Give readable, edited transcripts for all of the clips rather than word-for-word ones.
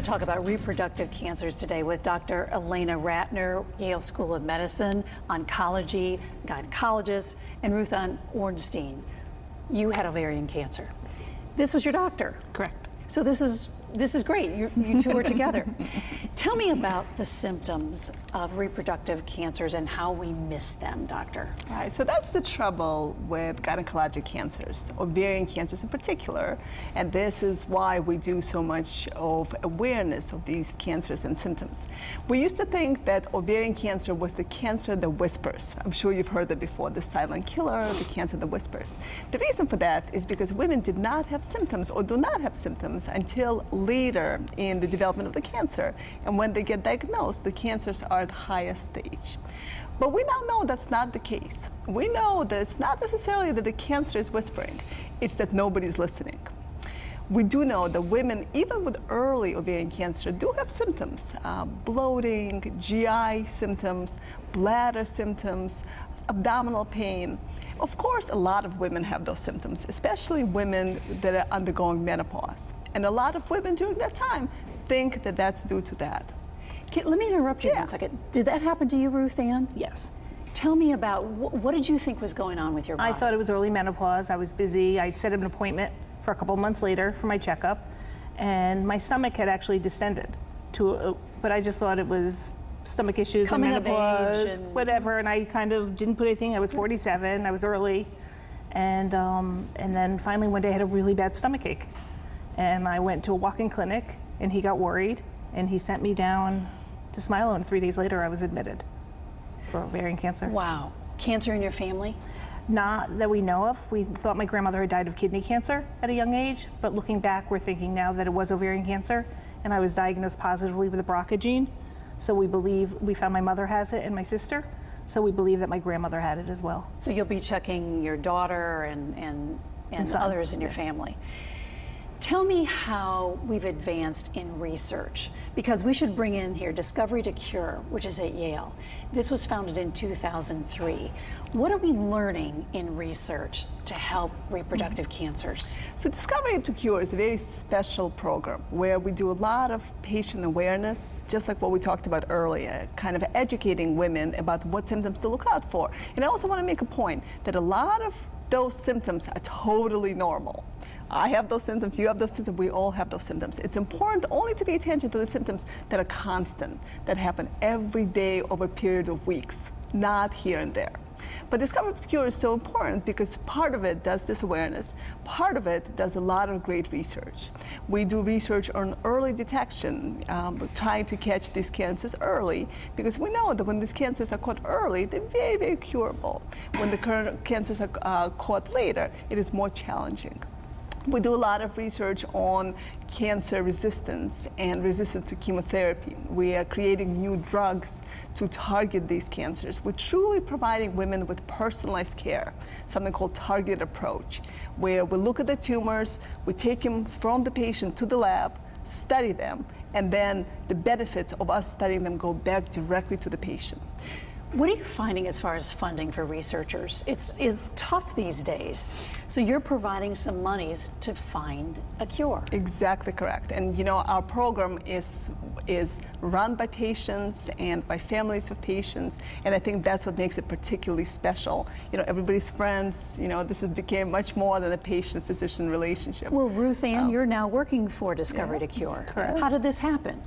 going to talk about reproductive cancers today with Dr. Elena Ratner, Yale School of Medicine, oncology, gynecologist, and Ruth Ann Ornstein. You had ovarian cancer. This was your doctor. Correct. So this is great. You two are together. Tell me about the symptoms of reproductive cancers and how we miss them, doctor. All right, so that's the trouble with gynecologic cancers, ovarian cancers in particular, and this is why we do so much of awareness of these cancers and symptoms. We used to think that ovarian cancer was the cancer that whispers. I'm sure you've heard that before, the silent killer, the cancer that whispers. The reason for that is because women did not have symptoms or do not have symptoms until later in the development of the cancer. And when they get diagnosed, the cancers are at highest stage. But we now know that's not the case. We know that it's not necessarily that the cancer is whispering, it's that nobody's listening. We do know that women, even with early ovarian cancer, do have symptoms, bloating, GI symptoms, bladder symptoms, abdominal pain. Of course, a lot of women have those symptoms, especially women that are undergoing menopause. And a lot of women during that time think that that's due to that. Let me interrupt you 1 second. Did that happen to you, Ruth Ann? Yes. Tell me about, what did you think was going on with your body? I thought it was early menopause. I was busy. I'd set an appointment for a couple months later for my checkup, and my stomach had actually distended but I just thought it was stomach issues Coming and of menopause, age and whatever, and I kind of didn't put anything. I was 47, I was early, and then finally one day I had a really bad stomach ache. And I went to a walk-in clinic, and he got worried, and he sent me down to Smilo, and 3 days later I was admitted for ovarian cancer. Wow. Cancer in your family? Not that we know of. We thought my grandmother had died of kidney cancer at a young age, but looking back, we're thinking now that it was ovarian cancer, and I was diagnosed positively with the BRCA gene. So we found my mother has it and my sister, so we believe that my grandmother had it as well. So you'll be checking your daughter and others in your family. Tell me how we've advanced in research, because we should bring in here Discovery to Cure, which is at Yale. This was founded in 2003. What are we learning in research to help reproductive cancers? So Discovery to Cure is a very special program where we do a lot of patient awareness, just like what we talked about earlier, kind of educating women about what symptoms to look out for. And I also want to make a point that a lot of those symptoms are totally normal. I have those symptoms, you have those symptoms, we all have those symptoms. It's important only to pay attention to the symptoms that are constant, that happen every day over a period of weeks, not here and there. But Discovery to Cure is so important because part of it does this awareness, part of it does a lot of great research. We do research on early detection, trying to catch these cancers early, because we know that when these cancers are caught early, they're very, very curable. When the current cancers are caught later, it is more challenging. We do a lot of research on cancer resistance and resistance to chemotherapy. We are creating new drugs to target these cancers. We're truly providing women with personalized care, something called targeted approach, where we look at the tumors, we take them from the patient to the lab, study them, and then the benefits of us studying them go back directly to the patient. What are you finding as far as funding for researchers? It's tough these days. So you're providing some monies to find a cure. Exactly correct. And you know, our program is run by patients and by families of patients, and I think that's what makes it particularly special. You know, everybody's friends, you know, this has became much more than a patient-physician relationship. Well, Ruth Ann, you're now working for Discovery to Cure. Correct. How did this happen?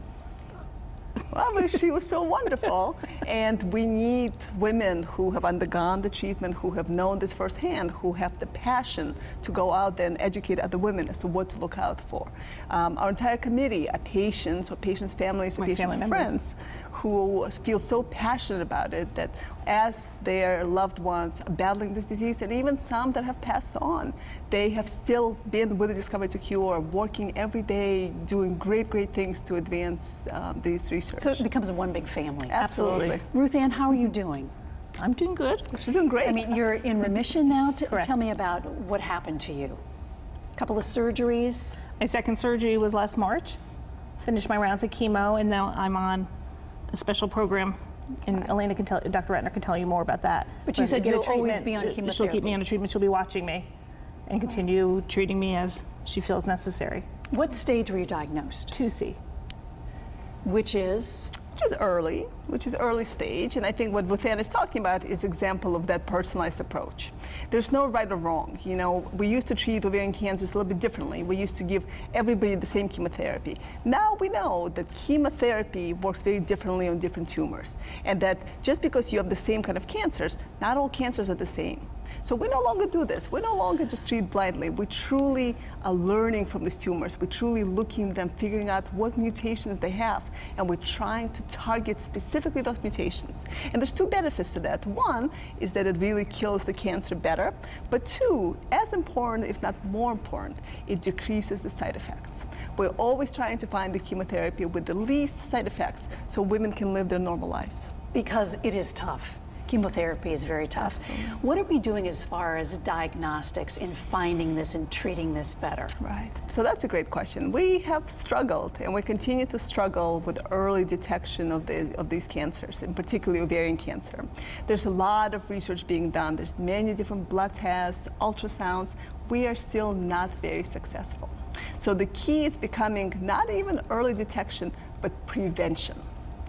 Well, she was so wonderful, and we need women who have undergone the treatment, who have known this firsthand, who have the passion to go out there and educate other women as to what to look out for. Our entire committee are patients or patients' families or patients' friends who feel so passionate about it that as their loved ones are battling this disease, and even some that have passed on, they have still been with the Discovery to Cure, working every day, doing great, great things to advance this research. So it becomes one big family. Absolutely. Ruth Ann, how are you doing? I'm doing good. She's doing great. I mean, you're in remission now. Correct. Tell me about what happened to you. A couple of surgeries. My second surgery was last March. Finished my rounds of chemo, and now I'm on a special program. And Elena can Dr. Ratner can tell you more about that. But you said you'll always be on chemotherapy. She'll keep me on a treatment. She'll be watching me and continue treating me as she feels necessary. What stage were you diagnosed? 2C. Which is? Which is early stage, and I think what Ruthann is talking about is example of that personalized approach. There's no right or wrong. You know, we used to treat ovarian cancers a little bit differently. We used to give everybody the same chemotherapy. Now we know that chemotherapy works very differently on different tumors, and that just because you have the same kind of cancers, not all cancers are the same. So we no longer do this. We no longer just treat blindly. We truly are learning from these tumors. We're truly looking at them, figuring out what mutations they have, and we're trying to target specifically those mutations. And there's two benefits to that. One is that it really kills the cancer better, but two, as important, if not more important, it decreases the side effects. We're always trying to find the chemotherapy with the least side effects so women can live their normal lives. Because it is tough. Chemotherapy is very tough. Absolutely. What are we doing as far as diagnostics in finding this and treating this better? Right. So that's a great question. We have struggled, and we continue to struggle with early detection of these cancers, and particularly ovarian cancer. There's a lot of research being done. There's many different blood tests, ultrasounds. We are still not very successful. So the key is becoming not even early detection, but prevention.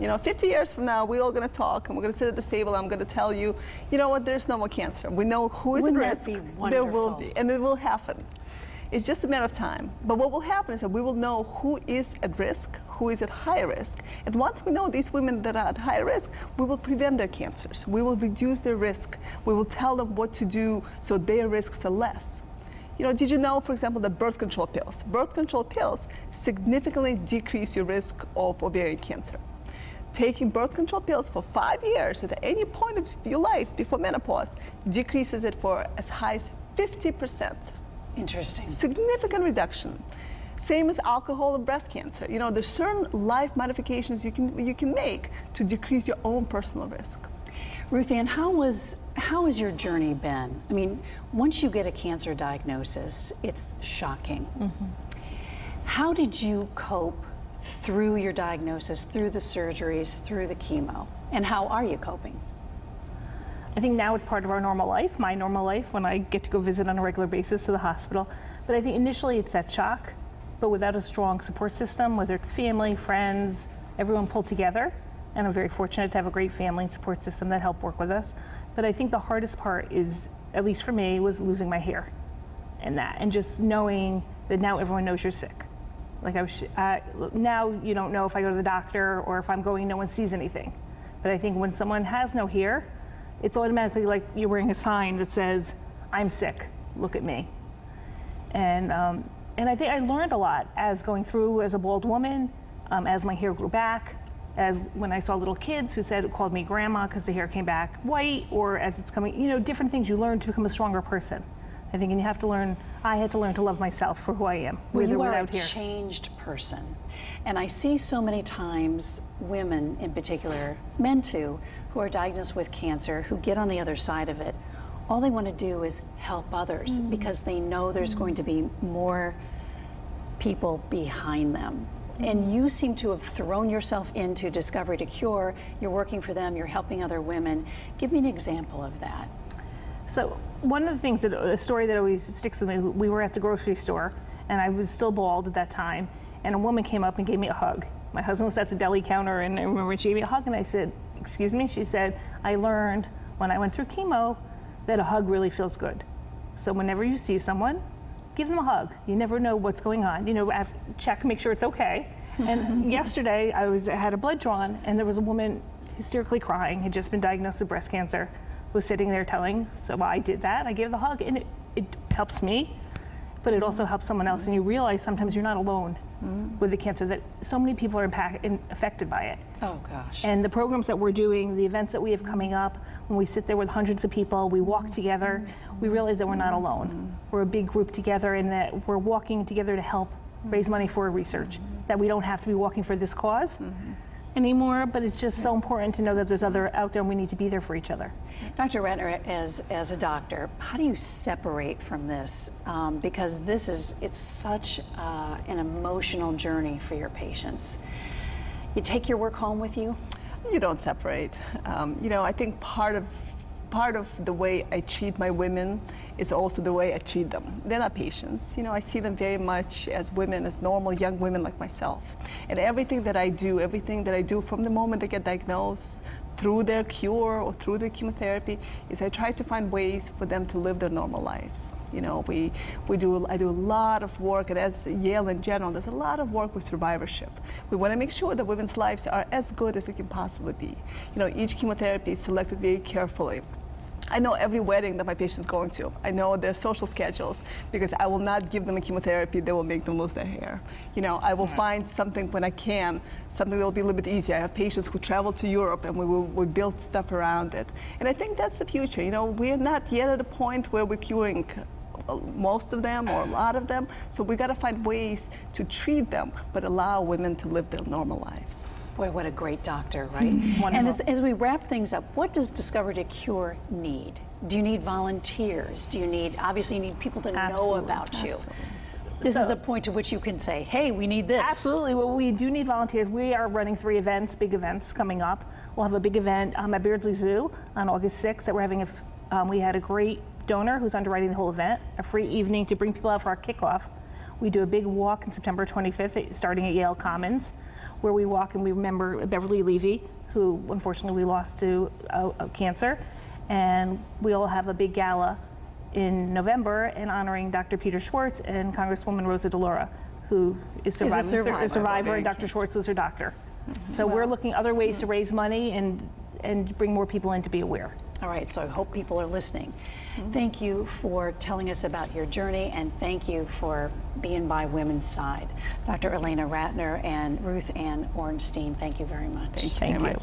You know, 50 years from now, we're all going to talk, and we're going to sit at this table. I'm going to tell you, you know what? There's no more cancer. We know who is at risk. Wouldn't that be there wonderful? will be, and it will happen. It's just a matter of time. But what will happen is that we will know who is at risk, who is at high risk. And once we know these women that are at high risk, we will prevent their cancers. We will reduce their risk. We will tell them what to do so their risks are less. You know, did you know, for example, that birth control pills significantly decrease your risk of ovarian cancer? Taking birth control pills for 5 years at any point of your life before menopause decreases it for as high as 50%. Interesting. Significant reduction. Same as alcohol and breast cancer. You know, there's certain life modifications you can make to decrease your own personal risk. Ruthann, how has your journey been? I mean, once you get a cancer diagnosis, it's shocking. Mm-hmm. How did you cope through your diagnosis, through the surgeries, through the chemo? And how are you coping? I think now it's part of our normal life, my normal life, when I get to go visit on a regular basis to the hospital. But I think initially it's that shock, but without a strong support system, whether it's family, friends, everyone pulled together. And I'm very fortunate to have a great family and support system that helped work with us. But I think the hardest part is, at least for me, was losing my hair and that, and just knowing that now everyone knows you're sick. Like now you don't know if I go to the doctor or if I'm going, no one sees anything. But I think when someone has no hair, it's automatically like you're wearing a sign that says, I'm sick, look at me. And I think I learned a lot as going through as a bald woman, as my hair grew back, as when I saw little kids who called me grandma because the hair came back white, or as it's coming, you know, different things you learn to become a stronger person. I think, and you have to learn, I had to learn to love myself for who I am, with or without hair. You are a changed person. And I see so many times women in particular, men too, who are diagnosed with cancer, who get on the other side of it. All they want to do is help others because they know there's going to be more people behind them. And you seem to have thrown yourself into Discovery to Cure. You're working for them, you're helping other women. Give me an example of that. So one of the things, a story that always sticks with me, we were at the grocery store, and I was still bald at that time, and a woman came up and gave me a hug. My husband was at the deli counter, and I remember she gave me a hug, and I said, excuse me? She said, I learned when I went through chemo that a hug really feels good. So whenever you see someone, give them a hug. You never know what's going on. You know, check, make sure it's okay. And yesterday, I had a blood drawn, and there was a woman hysterically crying, had just been diagnosed with breast cancer, was sitting there telling, so I did that, I gave the hug, and it helps me, but it also helps someone else, and you realize sometimes you're not alone with the cancer, that so many people are affected by it. Oh gosh. And the programs that we're doing, the events that we have coming up, when we sit there with hundreds of people, we walk together, we realize that we're not alone. We're a big group together, and that we're walking together to help raise money for research, that we don't have to be walking for this cause anymore, but it's just so important to know that there's other out there and we need to be there for each other. Dr. Rentner, as a doctor, how do you separate from this? Because it's such an emotional journey for your patients. You take your work home with you? You don't separate. You know, I think part of part of the way I treat my women is also the way I treat them. They're not patients. I see them very much as women, as normal young women like myself. And everything that I do from the moment they get diagnosed through their cure or through their chemotherapy is I try to find ways for them to live their normal lives. I do a lot of work, and as Yale in general, there's a lot of work with survivorship. We want to make sure that women's lives are as good as they can possibly be. Each chemotherapy is selected very carefully. I know every wedding that my patient's going to. I know their social schedules, because I will not give them a chemotherapy that will make them lose their hair. I will find something when I can, something that will be a little bit easier. I have patients who travel to Europe, and we build stuff around it. And I think that's the future. We're not yet at a point where we're curing most of them or a lot of them. So we got to find ways to treat them, but allow women to live their normal lives. Boy, what a great doctor, right? And as we wrap things up, what does Discovery to Cure need? Do you need volunteers? Obviously you need people to know about you. This is a point to which you can say, hey, we need this. Absolutely. Well, we do need volunteers. We are running 3 events, big events coming up. We'll have a big event at Beardsley Zoo on August 6th that we're having. We had a great donor who's underwriting the whole event, a free evening to bring people out for our kickoff. We do a big walk on September 25th, starting at Yale Commons, where we walk and we remember Beverly Levy, who unfortunately we lost to cancer. And we'll have a big gala in November in honoring Dr. Peter Schwartz and Congresswoman Rosa DeLauro, who is a survivor, and Dr. Schwartz was her doctor. So we're looking other ways to raise money and bring more people in to be aware. All right, so I hope people are listening. Thank you for telling us about your journey, and thank you for being by women's side. Dr. Elena Ratner and Ruth Ann Ornstein, thank you very much. Thank you very much.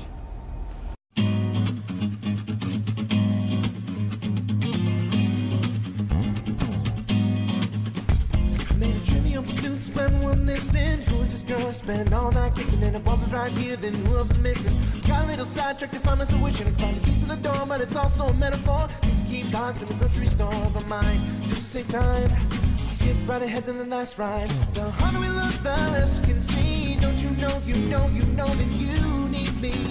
Spend one this in. Who's this girl? Spend all night kissing, and if one was right here, then who else is missing? Got a little sidetracked if I'm a wishing to find the keys to the door, but it's also a metaphor. Things keep locked in the grocery store, but mine just to save time. Skip right ahead to the last ride. The harder we look, the less we can see. Don't you know that you need me?